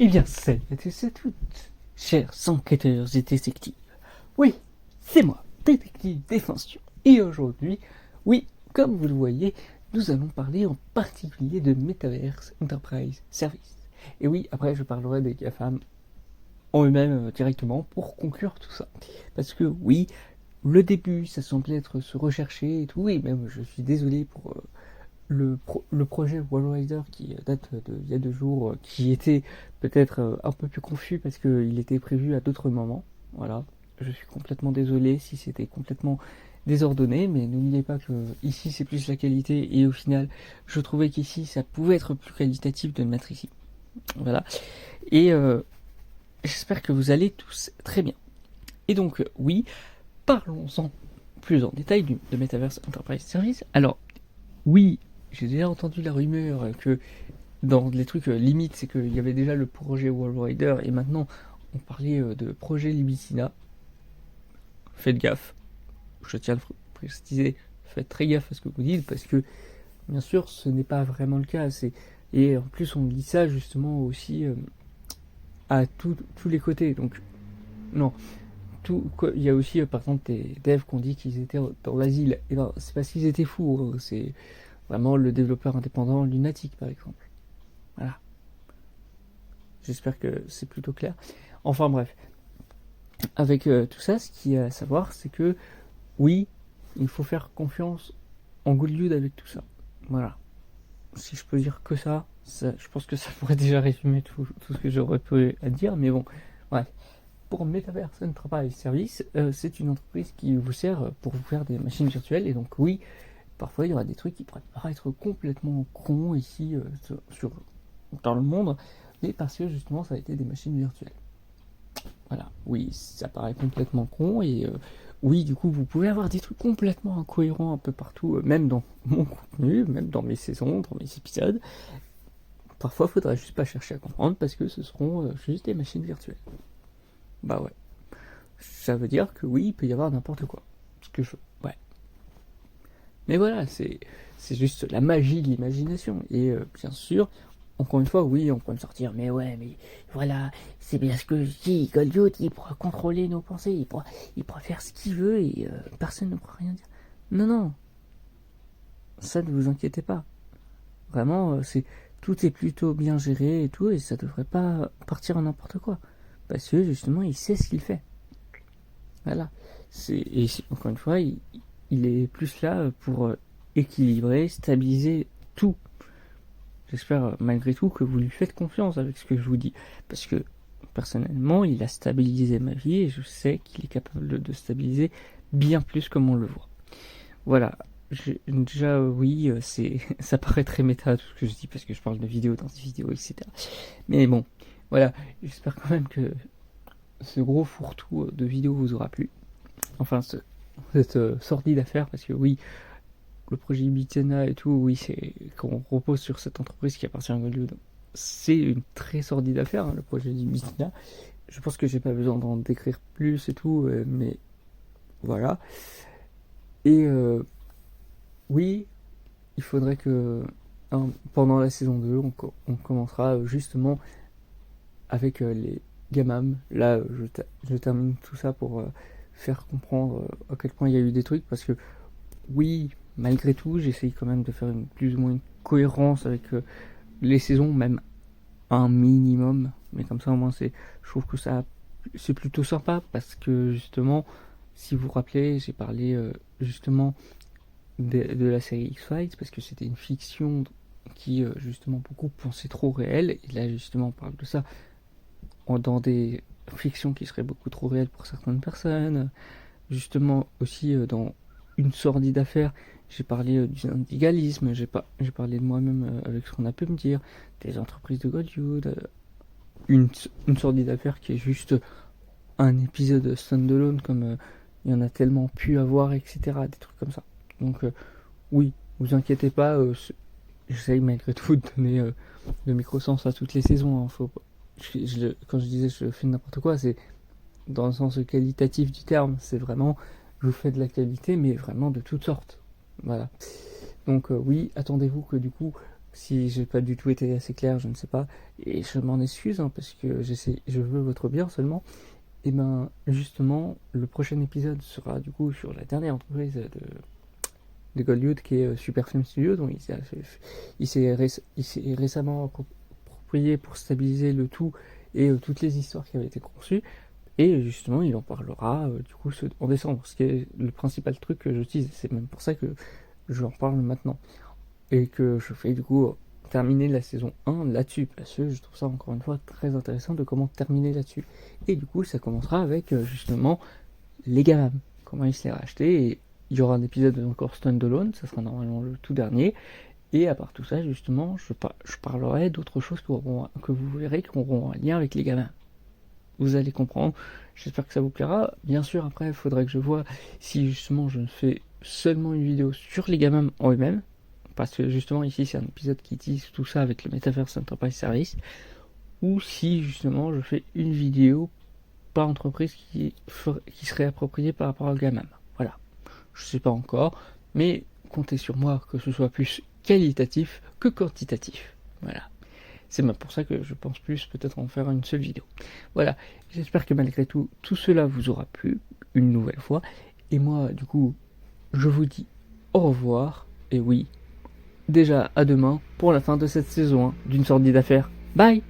Eh bien, salut à tous et à toutes, chers enquêteurs et détectives. Oui, c'est moi, détective Défension. Et aujourd'hui, oui, comme vous le voyez, nous allons parler en particulier de Metaverse Enterprise Service. Et oui, après je parlerai des GAFAM en eux-mêmes directement pour conclure tout ça. Parce que oui, le début, ça semblait être se rechercher et tout, et même je suis désolé pour le projet Wall Rider qui date d'il y a 2 jours, qui était peut-être un peu plus confus parce qu'il était prévu à d'autres moments. Voilà, je suis complètement désolé si c'était complètement désordonné, mais n'oubliez pas que ici c'est plus la qualité et au final je trouvais qu'ici ça pouvait être plus qualitatif de le mettre ici. Voilà, et j'espère que vous allez tous très bien. Et donc oui, parlons-en plus en détail de Metaverse Enterprise Service. Alors oui, j'ai déjà entendu la rumeur que dans les trucs limites, c'est qu'il y avait déjà le projet Wall Rider et maintenant on parlait de projet Libicina. Faites gaffe, je tiens à le préciser, faites très gaffe à ce que vous dites parce que bien sûr ce n'est pas vraiment le cas. Et en plus on dit ça justement aussi à tous les côtés. Donc non, il y a aussi par exemple des devs qui ont dit qu'ils étaient dans l'asile. Et non, c'est parce qu'ils étaient fous, c'est vraiment le développeur indépendant Lunatic par exemple. Voilà. J'espère que c'est plutôt clair. Enfin bref. Avec tout ça, ce qu'il y a à savoir, c'est que oui, il faut faire confiance en Goodlude avec tout ça. Voilà. Si je peux dire que ça, je pense que ça pourrait déjà résumer tout ce que j'aurais pu à dire. Mais bon, bref. Pour Metaverse Enterprise Service, c'est une entreprise qui vous sert pour vous faire des machines virtuelles. Et donc oui, parfois il y aura des trucs qui pourraient paraître complètement cons ici dans le monde, mais parce que justement ça a été des machines virtuelles. Voilà, oui, ça paraît complètement con et oui, du coup, vous pouvez avoir des trucs complètement incohérents un peu partout, même dans mon contenu, même dans mes saisons, dans mes épisodes. Parfois, il faudra juste pas chercher à comprendre parce que ce seront juste des machines virtuelles. Bah ouais. Ça veut dire que oui, il peut y avoir n'importe quoi. Ce que je veux. Ouais. Mais voilà, c'est juste la magie de l'imagination. Et bien sûr, encore une fois, oui, on peut me sortir, mais ouais, mais voilà, c'est bien ce que je dis, Goldiote, il pourra contrôler nos pensées, il pourra faire ce qu'il veut et personne ne pourra rien dire. Non, non, ça ne vous inquiétez pas. Vraiment, tout est plutôt bien géré et tout, et ça devrait pas partir en n'importe quoi. Parce que justement, il sait ce qu'il fait. Voilà. Et encore une fois, il est plus là pour équilibrer, stabiliser tout. J'espère malgré tout que vous lui faites confiance avec ce que je vous dis. Parce que personnellement, il a stabilisé ma vie et je sais qu'il est capable de stabiliser bien plus comme on le voit. Voilà. Déjà, oui, ça paraît très méta tout ce que je dis parce que je parle de vidéos dans des vidéos, etc. Mais bon, voilà. J'espère quand même que ce gros fourre-tout de vidéos vous aura plu. Enfin, cette sordide affaire parce que oui, le projet Ibitena et tout, oui, c'est qu'on repose sur cette entreprise qui appartient à Goldwood. C'est une très sordide affaire, hein, le projet d'Ibitena. Je pense que j'ai pas besoin d'en décrire plus et tout, mais voilà. Et oui, il faudrait que pendant la saison 2, on commencera justement avec les Gamam. Là, je termine tout ça pour faire comprendre à quel point il y a eu des trucs, parce que oui, malgré tout, j'essaye quand même de faire plus ou moins une cohérence avec les saisons, même un minimum. Mais comme ça, au moins, je trouve que c'est plutôt sympa parce que justement, si vous vous rappelez, j'ai parlé justement de la série X-Files parce que c'était une fiction qui justement beaucoup pensaient trop réelle. Et là, justement, on parle de ça dans des fictions qui seraient beaucoup trop réelles pour certaines personnes. Justement, aussi dans une sordide affaire, j'ai parlé du syndicalisme, j'ai parlé de moi-même avec ce qu'on a pu me dire, des entreprises de Goldwood, une sordide affaire qui est juste un épisode standalone comme il y en a tellement pu avoir, etc. Des trucs comme ça. Donc oui, vous inquiétez pas, j'essaye malgré tout de donner le micro-sens à toutes les saisons. Hein. Quand je disais je fais n'importe quoi, c'est dans le sens qualitatif du terme, c'est vraiment je vous fais de la qualité, mais vraiment de toutes sortes. Voilà. Donc oui, attendez-vous que du coup Si j'ai pas du tout été assez clair, je ne sais pas. Et je m'en excuse, hein, parce que je veux votre bien seulement. Et ben, justement, le prochain épisode sera du coup sur la dernière entreprise de Gollywood qui est Super Film Studio, dont il s'est récemment approprié pour stabiliser le tout et toutes les histoires qui avaient été conçues. Et justement, il en parlera du coup en décembre, ce qui est le principal truc que j'utilise. C'est même pour ça que j'en parle maintenant. Et que je fais du coup terminer la saison 1 là-dessus, parce que je trouve ça encore une fois très intéressant de comment terminer là-dessus. Et du coup, ça commencera avec justement les gamins, comment ils se les rachetés, et il y aura un épisode encore standalone, ça sera normalement le tout dernier, et à part tout ça, justement, je parlerai d'autres choses que vous verrez qui auront un lien avec les gamins. Vous allez comprendre, j'espère que ça vous plaira. Bien sûr, après, il faudrait que je vois si justement je ne fais seulement une vidéo sur les gamins en eux-mêmes, parce que justement ici c'est un épisode qui utilise tout ça avec le Metaverse Enterprise Service, ou si justement je fais une vidéo par entreprise qui serait appropriée par rapport au gamin. Voilà, je sais pas encore, mais comptez sur moi que ce soit plus qualitatif que quantitatif. Voilà. C'est même pour ça que je pense plus peut-être en faire une seule vidéo. Voilà, j'espère que malgré tout, tout cela vous aura plu, une nouvelle fois. Et moi, du coup, je vous dis au revoir, et oui, déjà à demain pour la fin de cette saison 1 d'une sortie d'affaires. Bye!